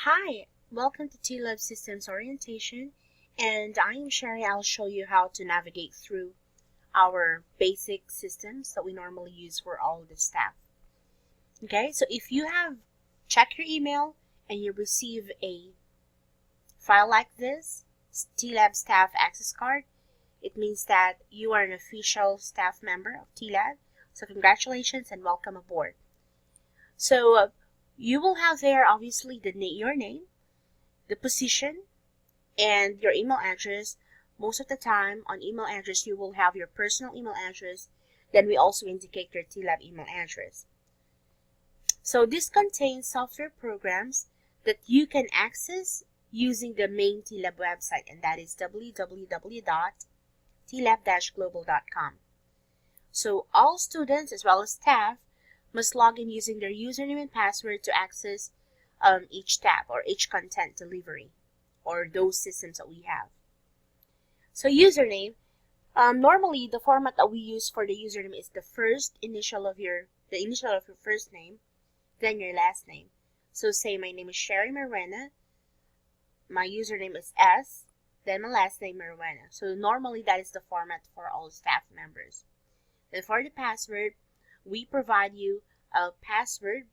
Hi, welcome to TLAB Systems Orientation, and I am Sherry. I'll show you how to navigate through our basic systems that we normally use for all the staff. Okay, so if you have checked your email and you receive a file like this, TLAB Staff Access Card, it means that you are an official staff member of TLAB. So congratulations and welcome aboard. So you will have there obviously your name, the position, and your email address. Most of the time on email address you will have your personal email address. Then we also indicate your TLAB email address. So this contains software programs that you can access using the main TLAB website, and that is www.tlab-global.com. So all students as well as staff must log in using their username and password to access each tab or each content delivery or those systems that we have. So username, normally the format that we use for the username is the initial of your first name, then your last name. So say my name is Sherry Morena, my username is S, then my last name Morena. So normally that is the format for all staff members. Then for the password, we provide you a password.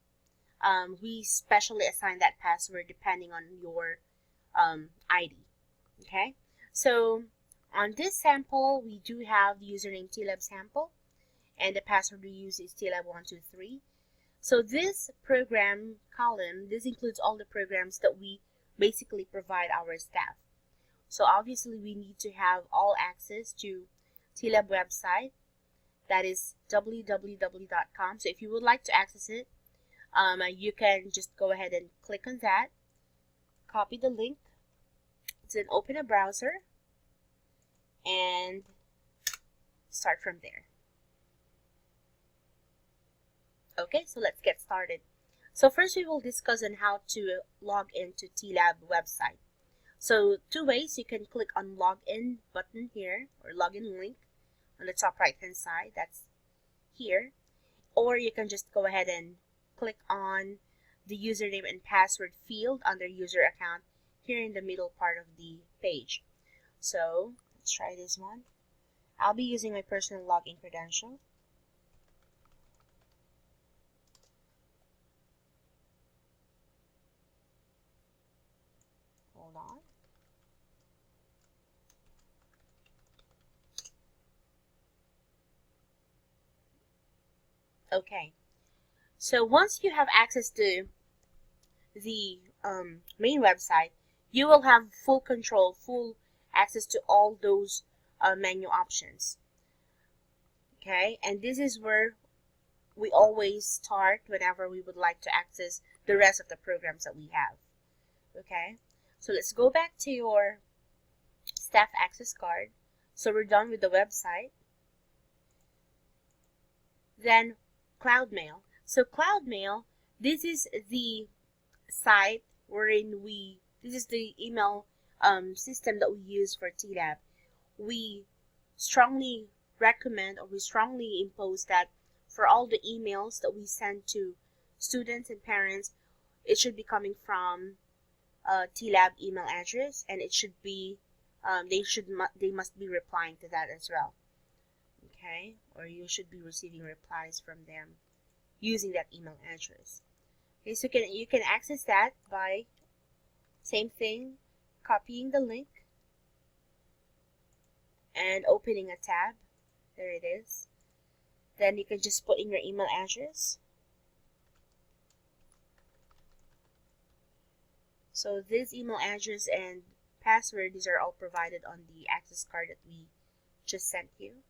We specially assign that password depending on your ID. Okay, so on this sample, we do have the username TLAB sample, and the password we use is TLAB123. So this program column, this includes all the programs that we basically provide our staff. So obviously we need to have all access to TLAB website, that is www.com. So if you would like to access it, you can just go ahead and click on that, copy the link, then open a browser and start from there. Okay, so let's get started. So first we will discuss on how to log into TLAB website. So two ways: you can click on login button here, or login link on the top right hand side, that's here, or you can just go ahead and click on the username and password field under user account here in the middle part of the page. So let's try this one. I'll be using my personal login credential. Hold on. Okay, so once you have access to the main website, you will have full control, full access to all those menu options. Okay, and this is where we always start whenever we would like to access the rest of the programs that we have. Okay, so let's go back to your staff access card. So we're done with the website. Then Cloud Mail. So Cloud Mail, this is the site wherein this is the email system that we use for TLAB. We strongly recommend, or we strongly impose, that for all the emails that we send to students and parents, it should be coming from TLAB email address, and it should be they must be replying to that as well. Okay, or you should be receiving replies from them using that email address. Okay, so you can access that by same thing, copying the link and opening a tab. There it is. Then you can just put in your email address. So this email address and password, these are all provided on the access card that we just sent you.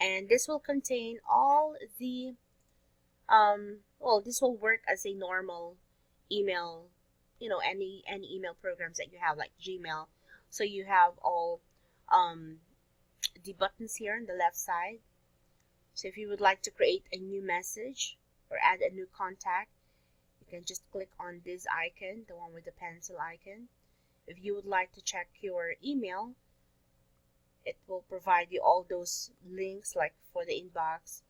And this will contain all the this will work as a normal email, any email programs that you have, like Gmail. So you have all the buttons here on the left side. So if you would like to create a new message or add a new contact, you can just click on this icon, the one with the pencil icon. If you would like to check your email, it will provide you all those links, like for the inbox,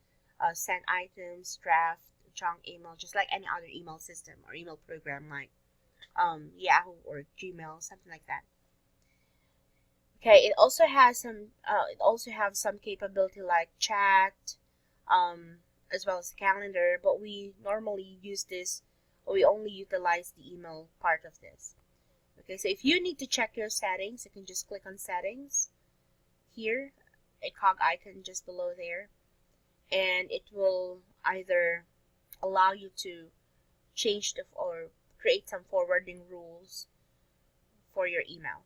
sent items, draft, junk email, just like any other email system or email program like Yahoo or Gmail, something like that. Okay, it also has some capability like chat, um, as well as calendar, but we normally use this, or we only utilize the email part of this. Okay, so if you need to check your settings, you can just click on settings here, a cog icon just below there, and it will either allow you to change or create some forwarding rules for your email.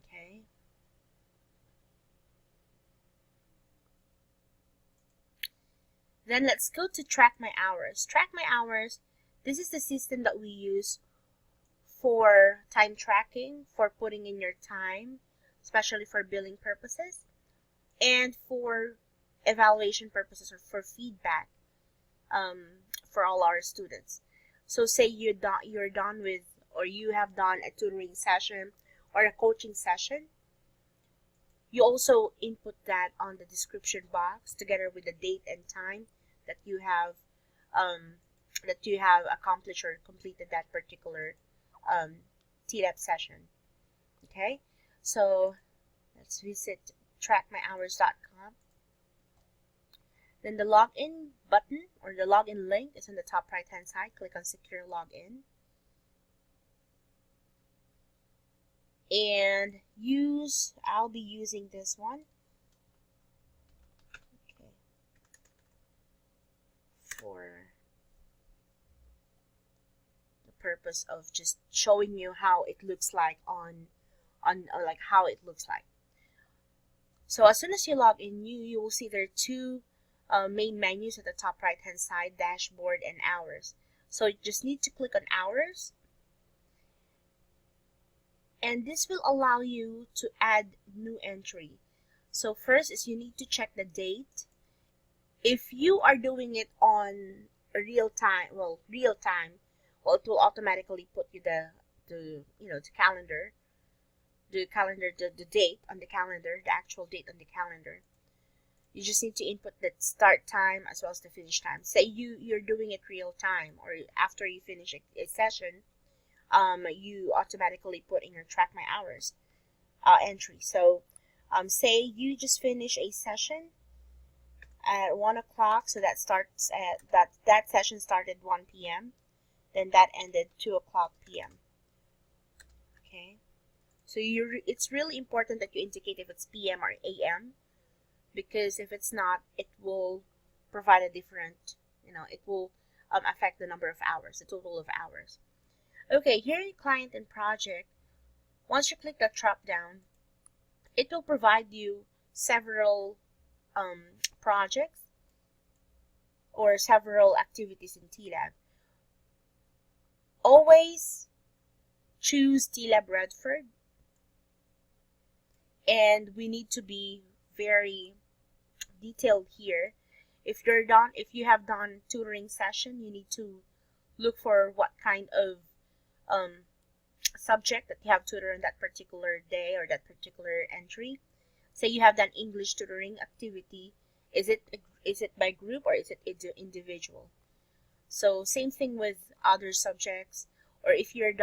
Okay. Then let's go to track my hours. Track my hours, this is the system that we use for time tracking, for putting in your time, especially for billing purposes, and for evaluation purposes or for feedback, for all our students. So say you're done with, or you have done a tutoring session or a coaching session, you also input that on the description box together with the date and time that you have accomplished or completed that particular TLAB session. Okay, so let's visit trackmyhours.com. Then the login button or the login link is on the top right hand side. Click on secure login. And I'll be using this one. Okay. For the purpose of just showing you how it looks like like how it looks like. So as soon as you log in, you will see there are two main menus at the top right hand side, dashboard and hours. So you just need to click on hours, and this will allow you to add new entry. So first is you need to check the date. If you are doing it on real time, it will automatically put you the calendar, the date on the calendar, the actual date on the calendar. You just need to input the start time as well as the finish time. Say you're doing it real time, or after you finish a session, you automatically put in your track my hours entry. So say you just finish a session at 1 o'clock, so that starts at that session started 1 p.m. Then that ended 2 o'clock p.m. Okay, so it's really important that you indicate if it's p.m. or a.m. because if it's not, it will provide a different, it will affect the number of hours, the total of hours. Okay, here in client and project, once you click the drop down, it will provide you several projects or several activities in TLAB. Always choose TLAB Redford, and we need to be very detailed here. If you have done tutoring session, you need to look for what kind of subject that you have tutored on that particular day or that particular entry. Say you have done English tutoring activity, is it by group or is it individual? So same thing with other subjects, or if you have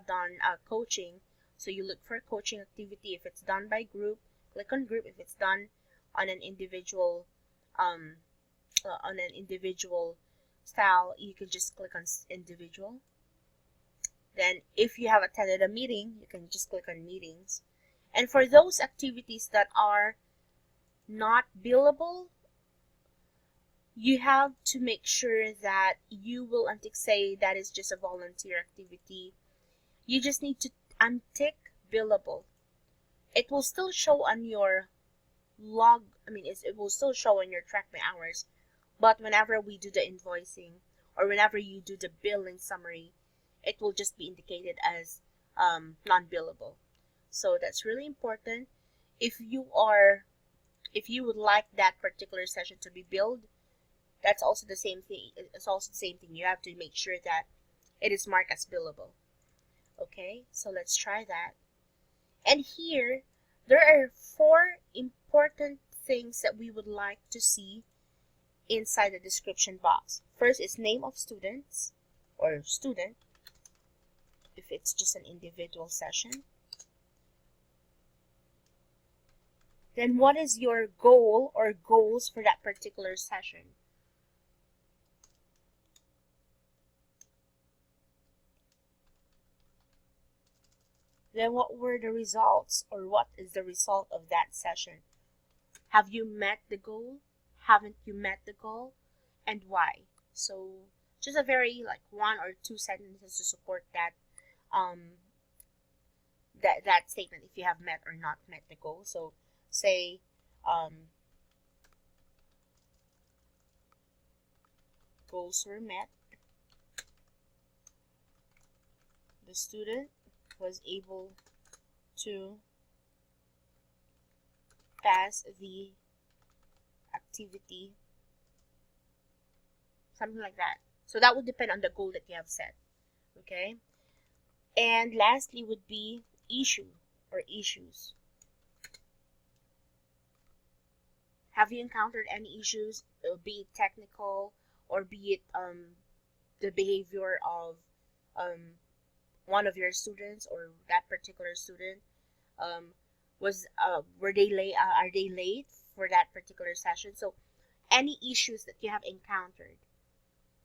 done coaching, so you look for coaching activity. If it's done by group, click on group. If it's done on an individual style, you can just click on individual. Then if you have attended a meeting, you can just click on meetings. And for those activities that are not billable, you have to make sure that you will untick, say that is just a volunteer activity. You just need to untick billable. It will still show on your it will still show on your track my hours, but whenever we do the invoicing or whenever you do the billing summary, it will just be indicated as non-billable. So that's really important. If you would like that particular session to be billed, that's also the same thing. It's also the same thing. You have to make sure that it is marked as billable. Okay, so let's try that. And here, there are 4 important things that we would like to see inside the description box. First is name of students or student. if it's just an individual session. Then what is your goal or goals for that particular session? Then what were the results, or what is the result of that session? Have you met the goal? Haven't you met the goal? And why? So just a very like 1 or 2 sentences to support that that statement, if you have met or not met the goal. So say goals were met. The student was able to pass the activity, something like that. So that would depend on the goal that you have set. Okay. And lastly would be issue or issues. Have you encountered any issues, be it technical or be it the behavior of one of your students, or that particular student? Were they late? Are they late for that particular session? So any issues that you have encountered.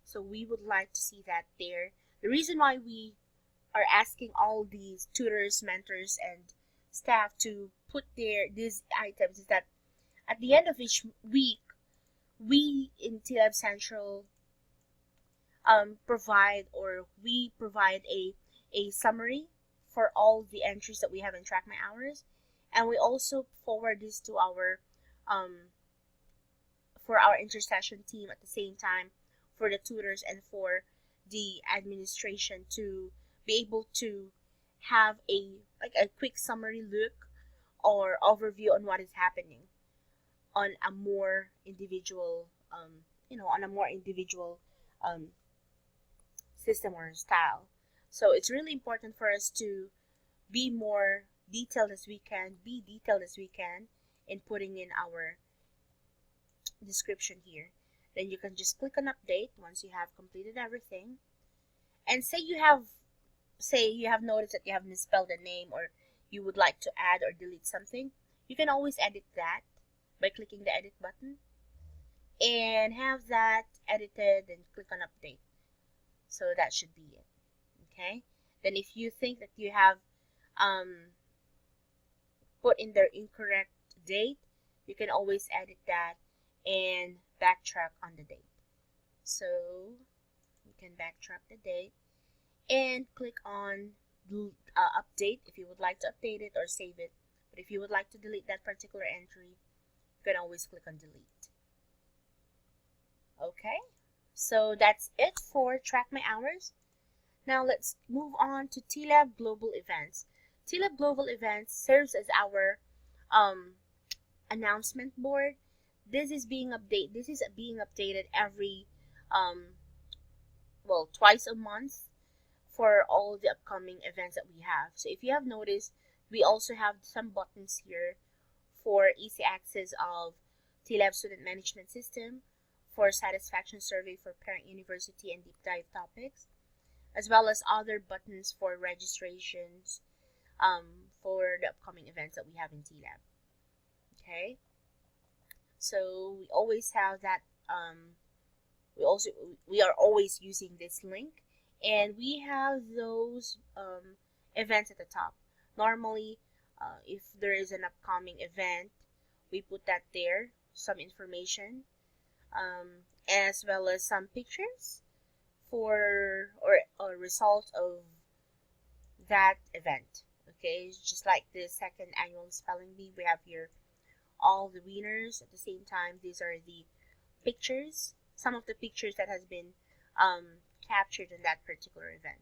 So we would like to see that there. The reason why we are asking all these tutors, mentors, and staff to put these items is that at the end of each week, we in TLAB Central provide a summary for all the entries that we have in Track My Hours, and we also forward this to our for our intercession team at the same time, for the tutors and for the administration, to be able to have a quick summary look or overview on what is happening on a more individual system or style. So it's really important for us to be more detailed as we can, in putting in our description here. Then you can just click on update once you have completed everything. And say you have noticed that you have misspelled a name, or you would like to add or delete something, you can always edit that by clicking the edit button and have that edited, and click on update. So that should be it. Okay. Then if you think that you have put in the incorrect date, you can always edit that and backtrack on the date. So you can backtrack the date and click on update if you would like to update it or save it. But if you would like to delete that particular entry, you can always click on delete. Okay, so that's it for Track My Hours. Now let's move on to TLAB Global Events. TLAB Global Events serves as our announcement board. This is being updated every twice a month for all the upcoming events that we have. So if you have noticed, we also have some buttons here for easy access of TLAB Student Management System, for satisfaction survey for parent university and deep dive topics, as well as other buttons for registrations for the upcoming events that we have in TLAB. Okay, so we always have that. We are always using this link, and we have those events at the top. Normally, if there is an upcoming event, we put that there, some information, as well as some pictures for or result of that event. Okay, just like the second annual spelling bee, we have here all the winners. At the same time, these are the pictures, some of the pictures that has been captured in that particular event.